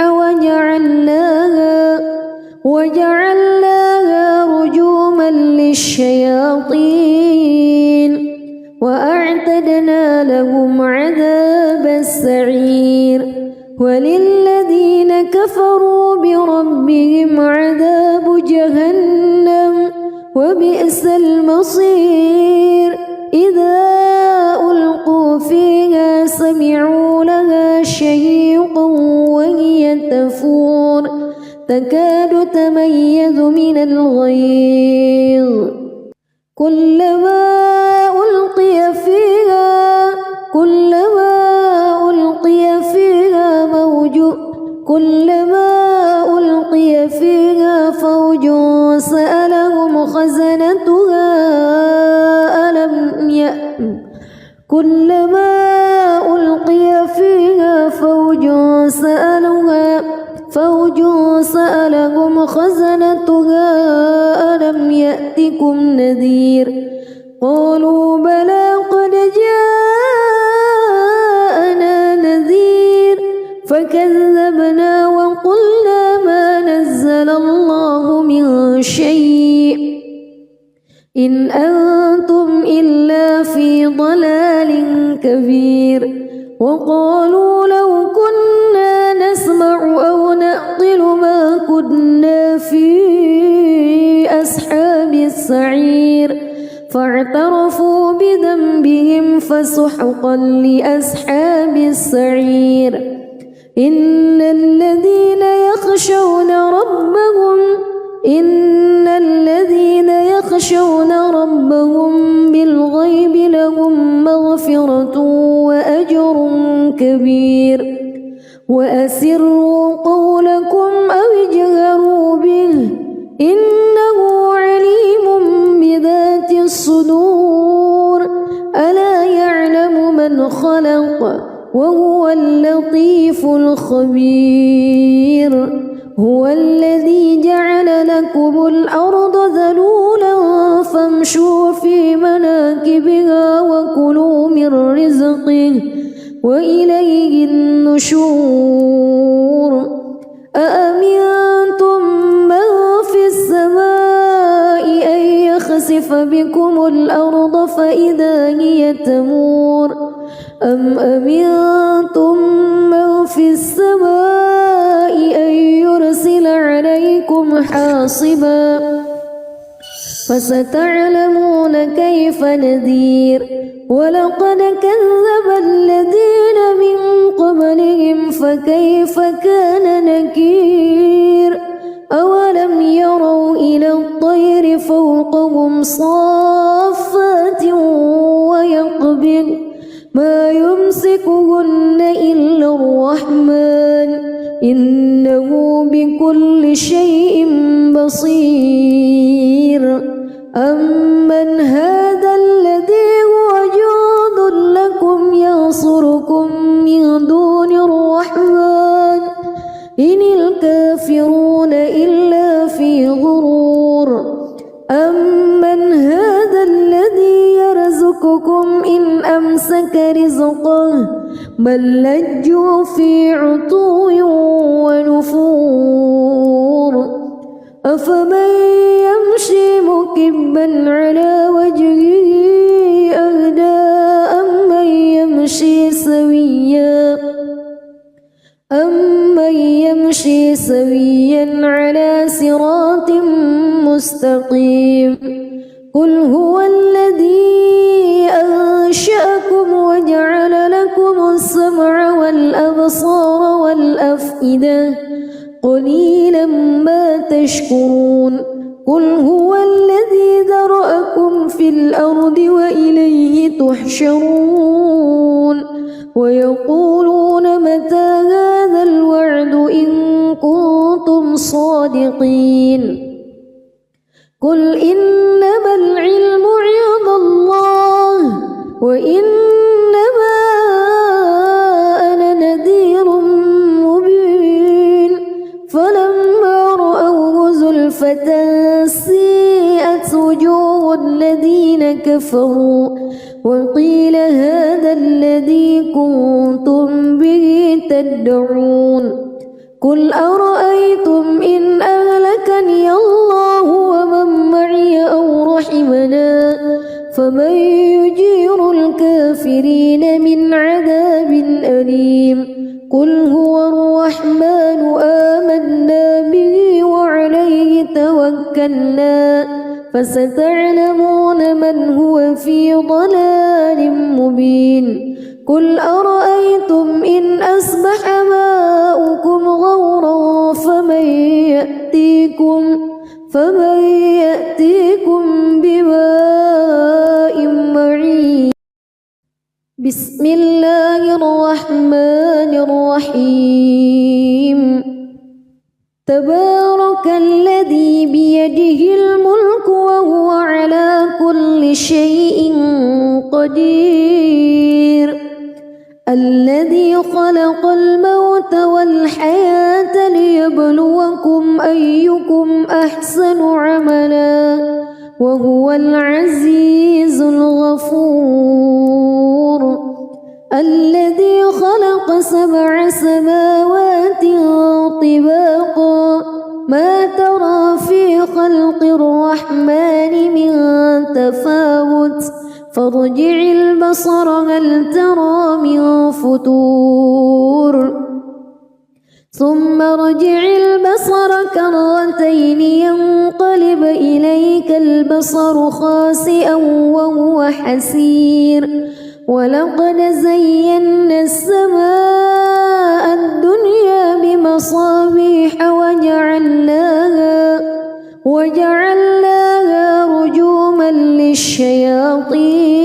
وجعلناها رجوما للشياطين وأعتدنا لهم عذاب السعير. وللذين كفروا بربهم عذاب جهنم وبئس المصير. إذا ألقوا فيها سمعوا لها شهيقا وهي تفور تكاد تميز من الغيظ كلما ألقي فيها فوج سألهم خزنتها ألم يأتكم نذير قالوا بلى قد جاءنا نذير فكذبنا وقلنا ما نزل الله من شيء إن أنتم إلا في ضلال كبير. وقالوا لو كنا نسمع أو نعقل ما كنا في أصحاب السعير فاعترفوا بذنبهم فسحقا لأصحاب السعير. إن الذين يخشون ربهم بالغيب لهم مغفرة وأجر كبير. وأسروا قولكم أو اجهروا به إنه عليم بذات الصدور. ألا يعلم من خلق وهو اللطيف الخبير. هو الذي جعل لكم الأرض ذلولا فامشوا في مناكبها وكلوا من رزقه وإليه النشور. أأمنتم من في السماء أن يخسف بكم الأرض فإذا هي تمور أم أمنتم من في السماء أن يرسل عليكم حاصبا فستعلمون كيف نذير. ولقد كذب الذين من قبلهم فكيف كان نكير. أولم يروا إلى الطير فوقهم صافات ويقبض ما يمسكهن إلا الرحمن إنه بكل شيء بصير. أمن هذا الذي هو جند لكم ينصركم من دون الرحمن إن الكافرون إلا في غرور. أمن هذا الذي يرزقكم إن أمسك بل لجوا في عتو ونفور أفمن يمشي مكبا على وجهه أهدى أمن يمشي سويا على صراط مستقيم قل هو الذي أنشأكم وجعل لكم السمع والأبصار والأفئدة قليلا ما تشكرون قل هو الذي ذرأكم في الأرض وإليه تحشرون ويقولون متى هذا الوعد إن كنتم صادقين قل إنما العلم عند الله وإنما أنا نذير مبين فلما رأوه زلفة سيئت وجوه الذين كفروا وقيل هذا الذي كنتم به تدعون قل أرأيتم إن أهلكني الله ومن معي أو رحمنا فمن يجير الكافرين من عذاب أليم قل هو الرحمن آمنا به وعليه توكلنا فستعلمون من هو في ضلال مبين قل أرأيتم إن أصبح ماؤكم غورا فمن يأتيكم بماء معين بسم الله الرحمن الرحيم تبارك الذي بيده الملك وهو على كل شيء قدير الذي خلق الموت والحياة ليبلوكم أيكم أحسن عملا وهو العزيز الغفور الذي خلق 7 سماوات طباقا ما ترى في خلق الرحمن من تفاوت فارجع البصر هل ترى من فتور ثم ارجع البصر كرتين ينقلب إليك البصر خاسئا وهو حسير ولقد زينا السماء الدنيا بمصابيح وجعلناها رجوما للشياطين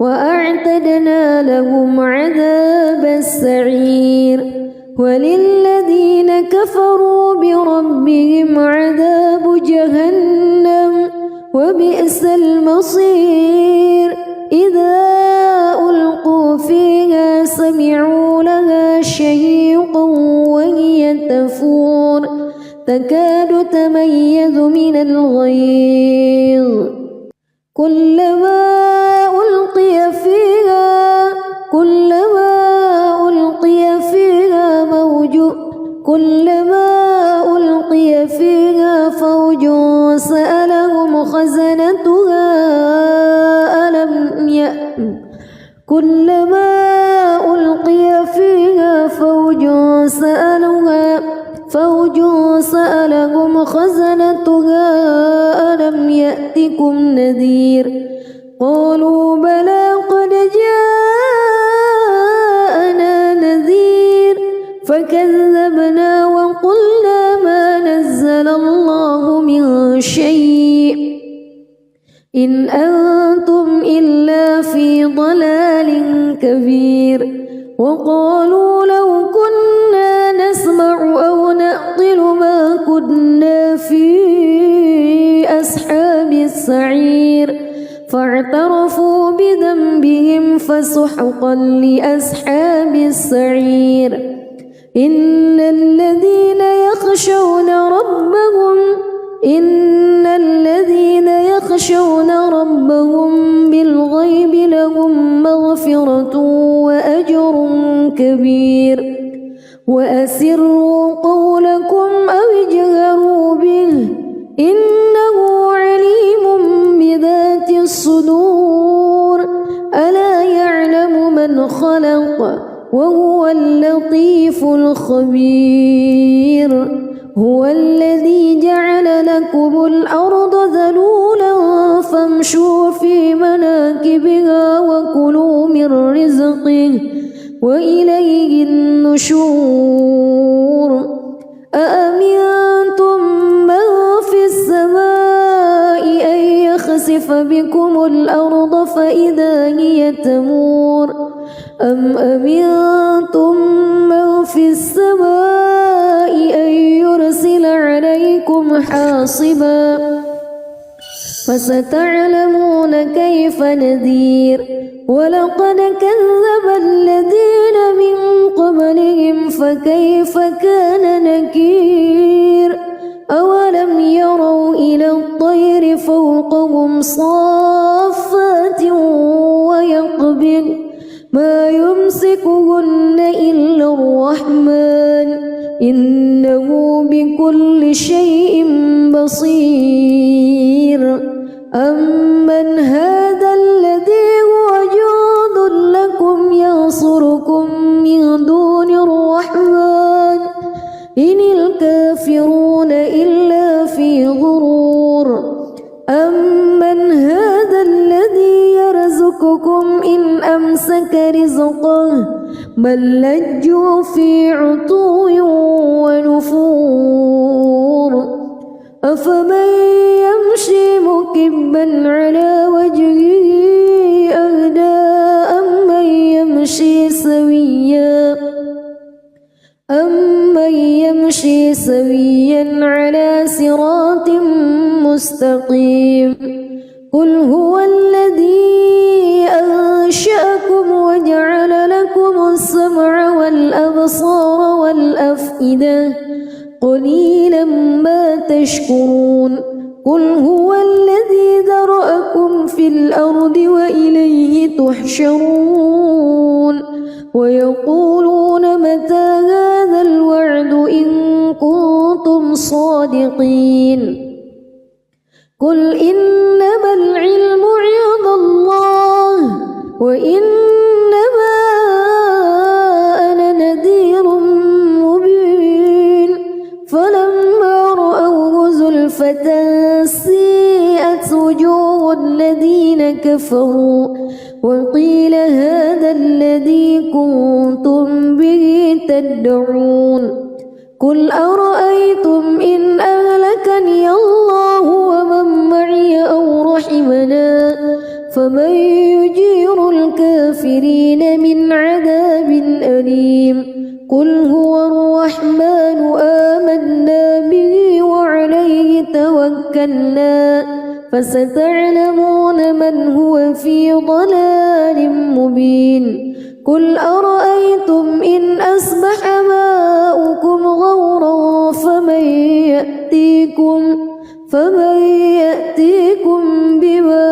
وأعتدنا لهم عذاب السعير وللذين كفروا بربهم عذاب جهنم وبئس المصير إذا ألقوا فيها سمعوا لها شهيقا وهي تفور تكاد تميز من الغيظ كلما ألقي فيها فوج سألهم خزنتها ألم يأتكم نذير قالوا بلى قد جاءنا نذير فكذبنا وقلنا ما نزل الله من شيء إن أنتم إلا في ضلال كبير وقالوا لو كنا نسمع أو نعقل ما كنا في أصحاب السعير فاعترفوا بذنبهم فسحقا لأصحاب السعير إن الذين يخشون يخشون ربهم بالغيب لهم مغفرة وأجر كبير وأسروا قولكم أو اجهروا به إنه عليم بذات الصدور ألا يعلم من خلق وهو اللطيف الخبير هو الذي جعل لكم الأرض ذلولا فامشوا في مناكبها وكلوا من رزقه وإليه النشور أأمنتم من في السماء أن يخسف بكم الأرض فإذا هي تمور أم أمنتم من في السماء أن يرسل عليكم حاصبا فستعلمون كيف نذير ولقد كذب الذين من قبلهم فكيف كان نكير أولم يروا إلى الطير فوقهم صافات ويقبض ما يمسكهن إلا الرحمن إنه بكل شيء بصير أمن هذا الذي هو جند لكم ينصركم من دون الرحمن إن الكافرون إلا في غرور أمن هذا الذي يرزقكم إن أمسك رزقه بل لجوا في عتو ونفور أفمن يمشي مكبا على وجهه أهدى أمن يمشي سويا على صراط مستقيم قل هو الذي أنشأكم وجعل لكم السمع والأبصار والأفئدة قليلا ما تشكرون قل هو الذي ذرأكم في الأرض وإليه تحشرون ويقولون متى هذا الوعد إن كنتم صادقين قل إنما العلم عند الله وإنما أنا نذير مبين فلما رأوه زلفة سيئت وجوه الذين كفروا وقيل هذا الذي كنتم به تدعون قل أرأيتم إن أهلكني الله ومن معي أو رحمنا فمن يجير الكافرين من عذاب أليم قل هو الرحمن آمنا به وعليه توكلنا فستعلمون من هو في ضلال مبين قل أرأيتم إن أصبح ماؤكم غورا فمن يأتيكم بماء